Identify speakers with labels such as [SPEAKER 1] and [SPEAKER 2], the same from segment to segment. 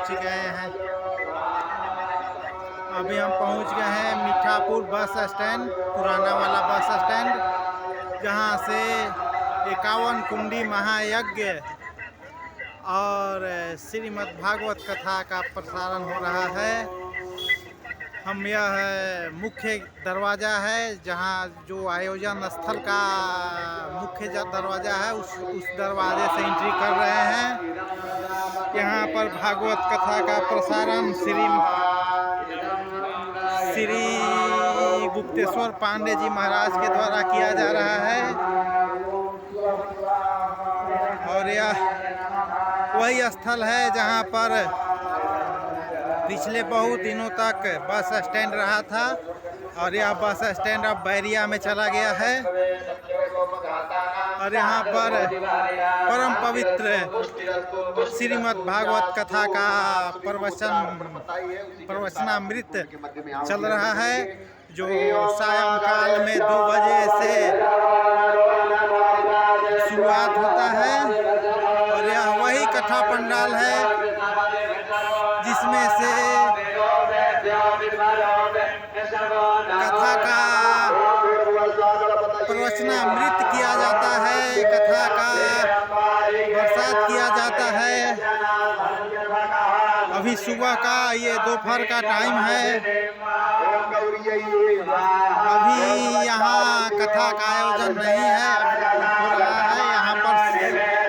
[SPEAKER 1] पहुंच गए हैं। अभी हम पहुंच गए हैं मीठापुर बस स्टैंड, पुराना वाला बस स्टैंड, जहां से 51 कुंडी महायज्ञ और श्रीमद् भागवत कथा का प्रसारण हो रहा है। हम यह मुख्य दरवाज़ा है जहां जो आयोजन स्थल का मुख्य दरवाज़ा है, उस दरवाजे से एंट्री कर रहे हैं। यहाँ पर भागवत कथा का प्रसारण श्री गुप्तेश्वर पांडे जी महाराज के द्वारा किया जा रहा है। और यह वही स्थल है जहां पर पिछले बहुत दिनों तक बस स्टैंड रहा था और यह बस स्टैंड अब बैरिया में चला गया है। और यहाँ पर परम पवित्र श्रीमद् भागवत कथा का प्रवचनामृत चल रहा है, जो सायंकाल में 2 बजे से शुरुआत होता है। और यह वही कथा पंडाल है जिसमें से कथा का प्रवचनामृत किया जाता है, कथा का प्रसाद किया जाता है। अभी सुबह का ये दोपहर का टाइम है। अभी यहाँ कथा का आयोजन नहीं है, हो रहा है। यहाँ पर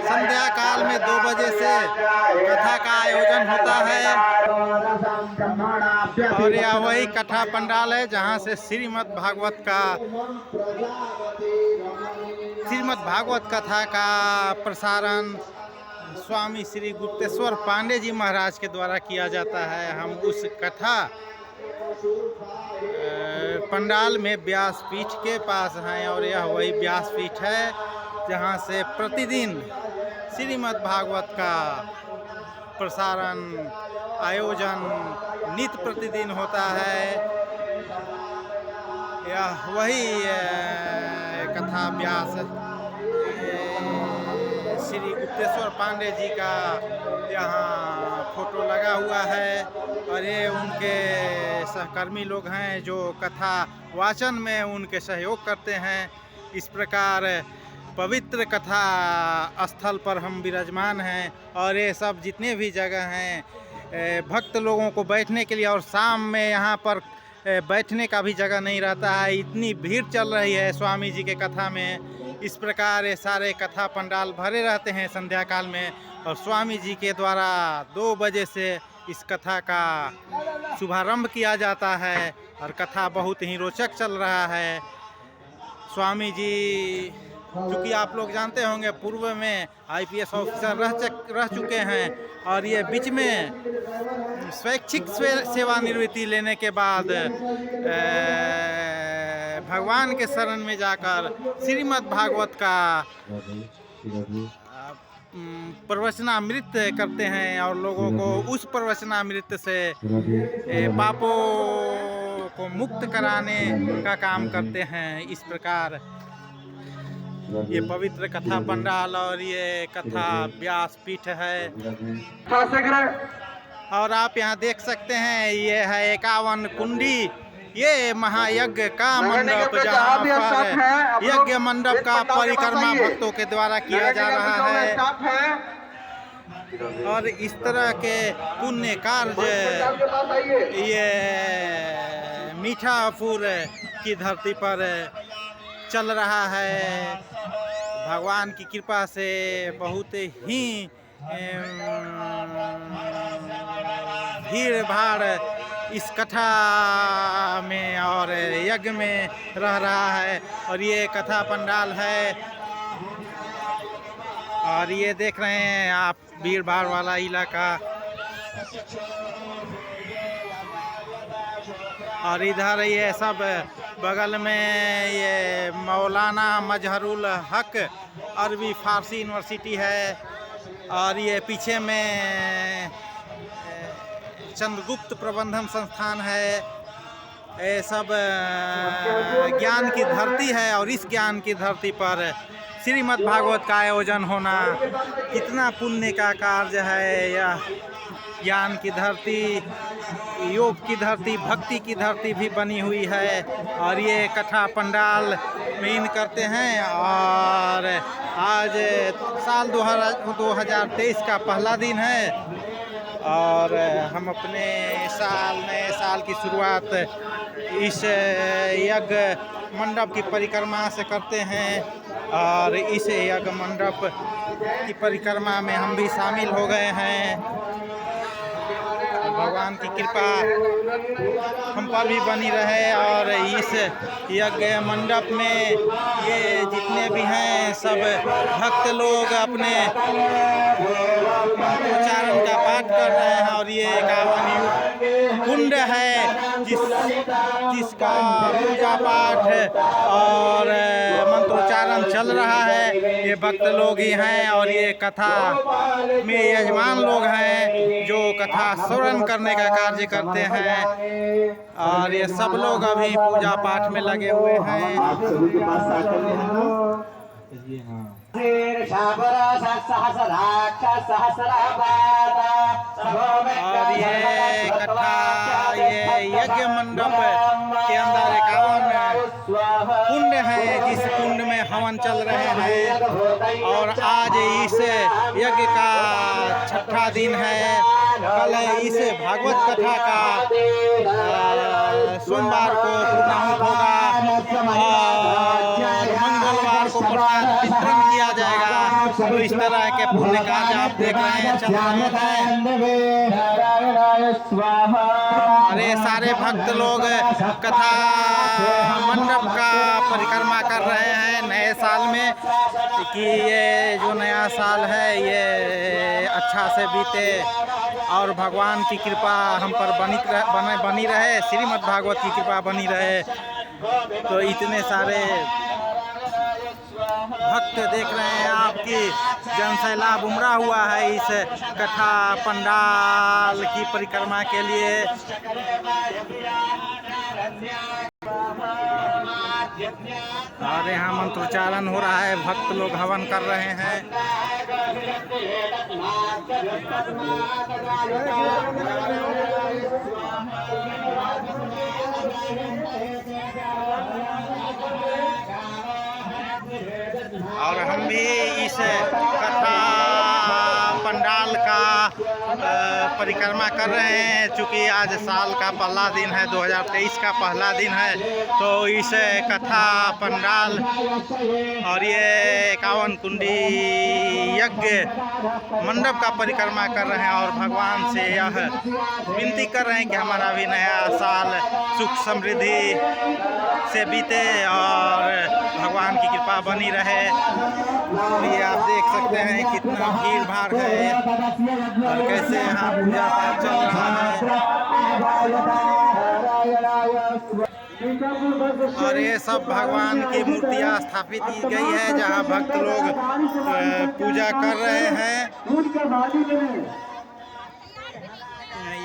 [SPEAKER 1] संध्या काल में 2 बजे से कथा का आयोजन होता है। और यह वही कथा पंडाल है जहाँ से श्रीमद् भागवत कथा का प्रसारण स्वामी श्री गुप्तेश्वर पांडे जी महाराज के द्वारा किया जाता है। हम उस कथा पंडाल में व्यासपीठ के पास हैं और यह वही व्यासपीठ है जहाँ से प्रतिदिन श्रीमद् भागवत का प्रसारण आयोजन नित्य प्रतिदिन होता है। यह वही कथा व्यास श्री गुप्तेश्वर पांडे जी का यहाँ फोटो लगा हुआ है और ये उनके सहकर्मी लोग हैं जो कथा वाचन में उनके सहयोग करते हैं। इस प्रकार पवित्र कथा स्थल पर हम विराजमान हैं और ये सब जितने भी जगह हैं भक्त लोगों को बैठने के लिए, और शाम में यहाँ पर बैठने का भी जगह नहीं रहता है, इतनी भीड़ चल रही है स्वामी जी के कथा में। इस प्रकार ये सारे कथा पंडाल भरे रहते हैं संध्या काल में और स्वामी जी के द्वारा 2 बजे से इस कथा का शुभारंभ किया जाता है और कथा बहुत ही रोचक चल रहा है। स्वामी जी, क्योंकि आप लोग जानते होंगे, पूर्व में IPS ऑफिसर रह चुके हैं और ये बीच में स्वैच्छिक सेवानिवृत्ति लेने के बाद भगवान के शरण में जाकर श्रीमद् भागवत का प्रवचनामृत करते हैं और लोगों को उस प्रवचनामृत से पापों को मुक्त कराने का काम करते हैं। इस प्रकार ये पवित्र कथा पंडाल और ये कथा व्यासपीठ है। और आप यहाँ देख सकते हैं, ये है 51 कुंडी, ये महायज्ञ का मंडप जहाँ पर यज्ञ मंडप का परिक्रमा भक्तों के द्वारा किया जा रहा है। और इस तरह के पुण्य कार्य ये मीठापुर की धरती पर चल रहा है। भगवान की कृपा से बहुत ही भीड़ भाड़ इस कथा में और यज्ञ में रह रहा है। और ये कथा पंडाल है और ये देख रहे हैं आप भीड़ भाड़ वाला इलाका। और इधर ये सब बगल में ये मौलाना मजहरुल हक अरबी फारसी यूनिवर्सिटी है और ये पीछे में चंद्रगुप्त प्रबंधन संस्थान है। ये सब ज्ञान की धरती है और इस ज्ञान की धरती पर श्रीमद् भागवत का आयोजन होना कितना पुण्य का कार्य है। यह ज्ञान की धरती, योग की धरती, भक्ति की धरती भी बनी हुई है। और ये कथा पंडाल में इन करते हैं। और आज साल 2023 का पहला दिन है और हम अपने नए साल की शुरुआत इस यज्ञ मंडप की परिक्रमा से करते हैं। और इस यज्ञ मंडप की परिक्रमा में हम भी शामिल हो गए हैं। भगवान की कृपा हम पर भी बनी रहे। और इस यज्ञ मंडप में ये जितने भी हैं सब भक्त लोग अपने मंत्रोच्चारण का पाठ कर रहे हैं। और ये 51 कुंड है जिसका पूजा पाठ और मंत्रोच्चारण चल रहा है। ये भक्त लोग ही हैं और ये कथा में यजमान लोग हैं जो कथा श्रवण करने का कार्य करते हैं। और ये सब लोग अभी पूजा पाठ में लगे हुए हैं। और ये कथा ये यज्ञ मंडप के अंदर 51 कुंड है जिस कुंड में हवन चल रहे हैं। और आज इस यज्ञ का 6ठा दिन है। कल इस भागवत कथा का सोमवार को पूर्णाहुत होगा और मंगलवार को प्रसाद वितरण किया जाएगा। तो इस तरह के पुण्य कार्य आप देख रहे हैं चल रहे हैं। अरे सारे भक्त लोग कथा मंडप का परिक्रमा कर रहे हैं नए साल में कि ये जो नया साल है ये अच्छा से बीते और भगवान की कृपा हम पर बनी रहे, श्रीमद् भागवत की कृपा बनी रहे। तो इतने सारे भक्त देख रहे हैं आपकी जनसैलाब उमड़ा हुआ है इस कथा पंडाल की परिक्रमा के लिए। और यहाँ मंत्रोच्चारण हो रहा है, भक्त लोग हवन कर रहे हैं। और हम भी इस कथा पंडाल का परिक्रमा कर रहे हैं। चूँकि आज साल का पहला दिन है, 2023 का पहला दिन है, तो इस कथा पंडाल और ये 51 कुंडी यज्ञ मंडप का परिक्रमा कर रहे हैं। और भगवान से यह विनती कर रहे हैं कि हमारा भी नया साल सुख समृद्धि से बीते और भगवान की कृपा बनी रहे। ये आप देख सकते हैं कितना भीड़ भाड़ है और कैसे यहाँ पूजा पाठ चल रहा है। और ये सब भगवान की मूर्तियाँ स्थापित की गई है जहाँ भक्त लोग पूजा कर रहे हैं।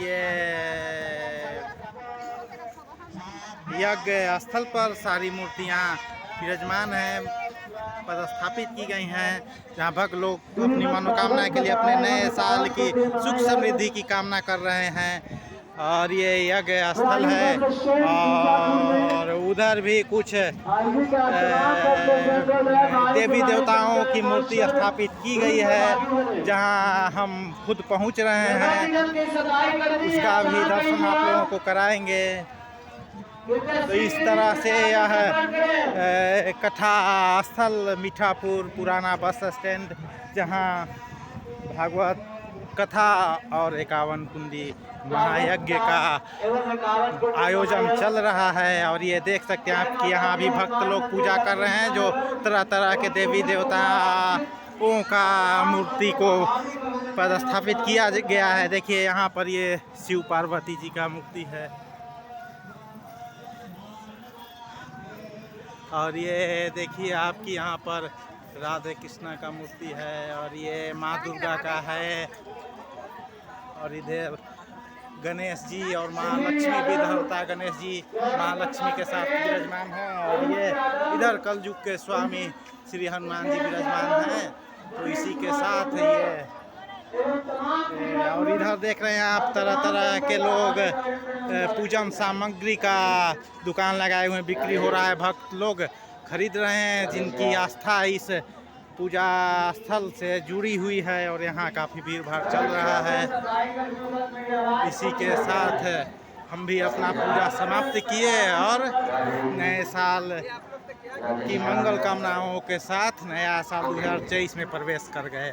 [SPEAKER 1] ये यज्ञ स्थल पर सारी मूर्तियाँ विराजमान हैं, पदस्थापित की गई हैं जहाँ भक्त लोग अपनी मनोकामना के लिए अपने नए साल की सुख समृद्धि की कामना कर रहे हैं। और ये यज्ञ स्थल है और उधर भी कुछ देवी देवताओं की मूर्ति स्थापित की गई है जहाँ हम खुद पहुँच रहे हैं। उसका भी दर्शन आप लोगों को कराएंगे। तो इस तरह से यह कथा स्थल मीठापुर पुराना बस स्टैंड जहां भागवत कथा और 51 कुंडी महायज्ञ का आयोजन चल रहा है। और ये देख सकते हैं आप कि यहाँ भी भक्त लोग पूजा कर रहे हैं जो तरह तरह के देवी देवताओं का मूर्ति को पदस्थापित किया गया है। देखिए यहाँ पर ये शिव पार्वती जी का मूर्ति है और ये देखिए आपकी यहाँ पर राधे कृष्णा का मूर्ति है और ये माँ दुर्गा का है। और इधर गणेश जी और माँ लक्ष्मी भी धरता गणेश जी माँ लक्ष्मी के साथ विराजमान है। और ये इधर कलयुग के स्वामी श्री हनुमान जी विराजमान हैं। तो इसी के साथ ये और इधर देख रहे हैं आप तरह तरह के लोग पूजन सामग्री का दुकान लगाए हुए बिक्री हो रहा है। भक्त लोग खरीद रहे हैं जिनकी आस्था इस पूजा स्थल से जुड़ी हुई है और यहाँ काफ़ी भीड़ भाड़ चल रहा है। इसी के साथ हम भी अपना पूजा समाप्त किए और नए साल की मंगल कामनाओं के साथ नया साल 2023 में प्रवेश कर गए।